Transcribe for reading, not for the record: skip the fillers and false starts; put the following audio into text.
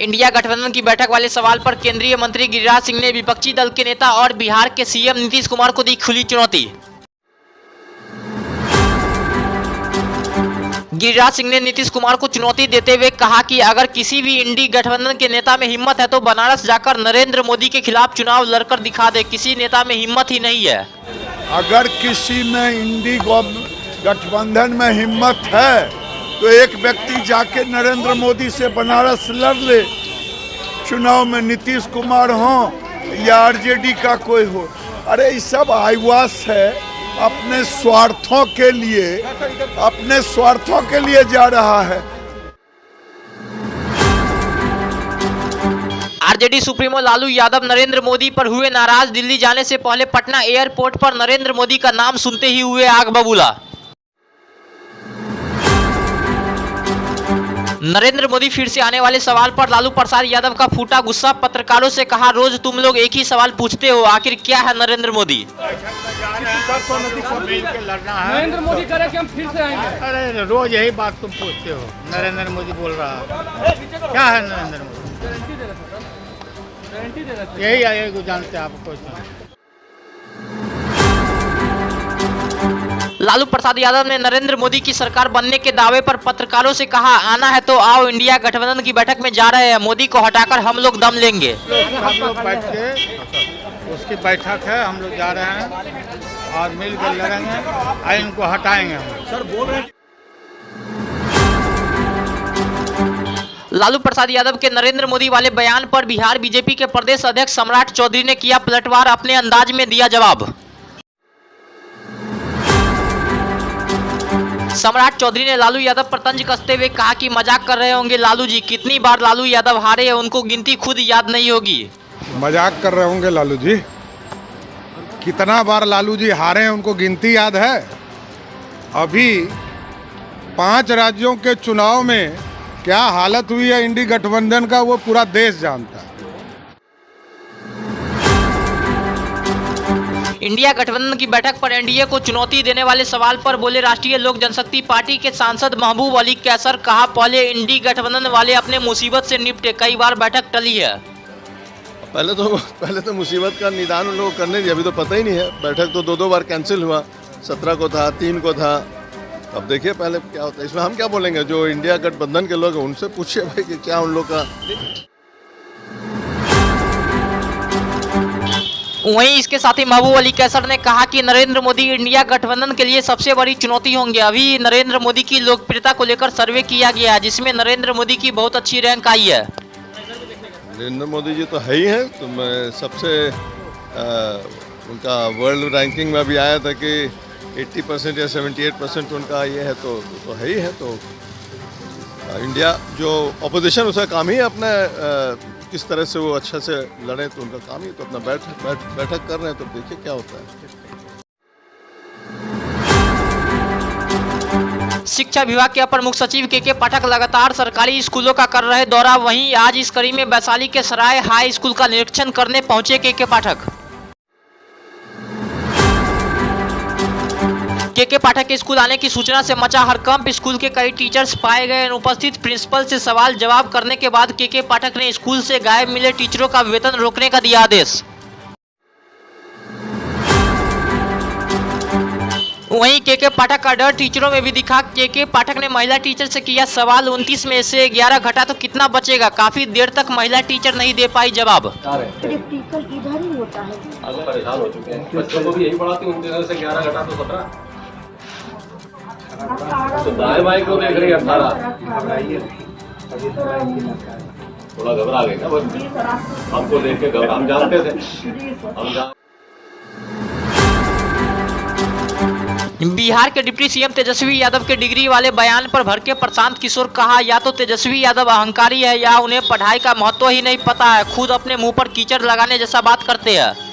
India गठबंधन की बैठक वाले सवाल पर केंद्रीय मंत्री गिरिराज सिंह ने विपक्षी दल के नेता और बिहार के सीएम नीतीश कुमार को दी खुली चुनौती। गिरिराज सिंह ने नीतीश कुमार को चुनौती देते हुए कहा कि अगर किसी भी इंडी गठबंधन के नेता में हिम्मत है तो बनारस जाकर नरेंद्र मोदी के खिलाफ चुनाव लड़कर दिखा दे। किसी नेता में हिम्मत ही नहीं है। अगर किसी में इंडी गठबंधन में हिम्मत है तो एक व्यक्ति जाके नरेंद्र मोदी से बनारस लड़ ले। चुनाव में नीतीश कुमार हो या आरजेडी का कोई हो। अरे ये सब आईवास है, अपने स्वार्थों के लिए जा रहा है। आरजेडी सुप्रीमो लालू यादव नरेंद्र मोदी पर हुए नाराज। दिल्ली जाने से पहले पटना एयरपोर्ट पर नरेंद्र मोदी का नाम सुनते ही हुए आग बबूला। नरेंद्र मोदी फिर से आने वाले सवाल पर लालू प्रसाद यादव का फूटा गुस्सा। पत्रकारों से कहा, रोज तुम लोग एक ही सवाल पूछते हो, आखिर क्या है नरेंद्र मोदी? नरेंद्र मोदी करे कि हम फिर से आएंगे। अरे रोज यही बात तुम पूछते हो। नरेंद्र मोदी बोल रहा है, क्या है नरेंद्र मोदी? यही जानते हैं आपको। लालू प्रसाद यादव ने नरेंद्र मोदी की सरकार बनने के दावे पर पत्रकारों से कहा, आना है तो आओ, इंडिया गठबंधन की बैठक में जा रहे हैं, मोदी को हटाकर हम लोग दम लेंगे। हम लोग बैठ के उसकी बैठक है, हम लोग जा रहे हैं और मिलकर लड़ेंगे और इनको हटाएंगे हम। सर बोल रहे हैं। लालू प्रसाद यादव के नरेंद्र मोदी वाले बयान पर बिहार बीजेपी के प्रदेश अध्यक्ष सम्राट चौधरी ने किया पलटवार, अपने अंदाज में दिया जवाब। सम्राट चौधरी ने लालू यादव पर तंज कसते हुए कहा कि मजाक कर रहे होंगे लालू जी, कितनी बार लालू यादव हारे हैं उनको गिनती खुद याद नहीं होगी। मजाक कर रहे होंगे लालू जी, कितना बार लालू जी हारे हैं उनको गिनती याद है? अभी 5 राज्यों के चुनाव में क्या हालत हुई है इंडी गठबंधन का, वो पूरा देश जानता है। इंडिया गठबंधन की बैठक पर एनडीए को चुनौती देने वाले सवाल पर बोले राष्ट्रीय लोक जनशक्ति पार्टी के सांसद महबूब अली कैसर। कहा, पहले इंडी गठबंधन वाले अपने मुसीबत से निपटे, कई बार बैठक टली है। पहले तो मुसीबत का निदान उन लोगों को करने दिया, अभी तो पता ही नहीं है। बैठक तो 2 बार कैंसिल हुआ, 17 को था, 3 को था। अब देखिए पहले क्या होता है। इसमें हम क्या बोलेंगे, जो इंडिया गठबंधन के लोग हैं उनसे पूछिए भाई कि क्या उन लोग का। वहीं इसके साथ ही महबूब अली कैसर ने कहा कि नरेंद्र मोदी इंडिया गठबंधन के लिए सबसे बड़ी चुनौती होंगे। अभी नरेंद्र मोदी की लोकप्रियता को लेकर सर्वे किया गया है, जिसमें नरेंद्र मोदी की बहुत अच्छी रैंक आई है। नरेंद्र मोदी जी तो है ही है, तो मैं सबसे उनका वर्ल्ड रैंकिंग में भी आया था कि 80% या 78% उनका ये है, तो है ही है। तो इंडिया जो अपोजिशन, उसका काम ही है अपना किस तरह से वो अच्छा से लड़े, तो उनका काम ही तो अपना बैठक कर रहे हैं। तो देखिए क्या होता है। शिक्षा विभाग के अपर मुख्य सचिव के पाठक लगातार सरकारी स्कूलों का कर रहे दौरा। वहीं आज इस कड़ी में वैशाली के सराय हाई स्कूल का निरीक्षण करने पहुंचे के पाठक। के पाठक के स्कूल आने की सूचना से मचा हड़कंप। स्कूल के कई टीचर्स पाए गए अनुपस्थित। प्रिंसिपल से सवाल जवाब करने के बाद के पाठक ने स्कूल से गायब मिले टीचरों का वेतन रोकने का दिया आदेश। वहीं के पाठक का डर टीचरों में भी दिखा। के पाठक ने महिला टीचर से किया सवाल, 29 में से 11 घटा तो कितना बचेगा? काफी देर तक महिला टीचर नहीं दे पाई जवाब। प्रैक्टिकल इधर ही होता है। परेशान हो चुके हैं, बच्चों को भी यही पढ़ाती हूँ, 29 से 11 घटा तो 17। तो दाएं बाएं क्यों देख रही है? 18 थोड़ा घबरा गई ना, बस हमको देख के घबरा, हम जानते थे। बिहार के डिप्टी सीएम तेजस्वी यादव के डिग्री वाले बयान पर भड़के प्रशांत किशोर। कहा, या तो तेजस्वी यादव अहंकारी है या उन्हें पढ़ाई का महत्व ही नहीं पता है, खुद अपने मुंह पर कीचड़ लगाने जैसा बात करते हैं।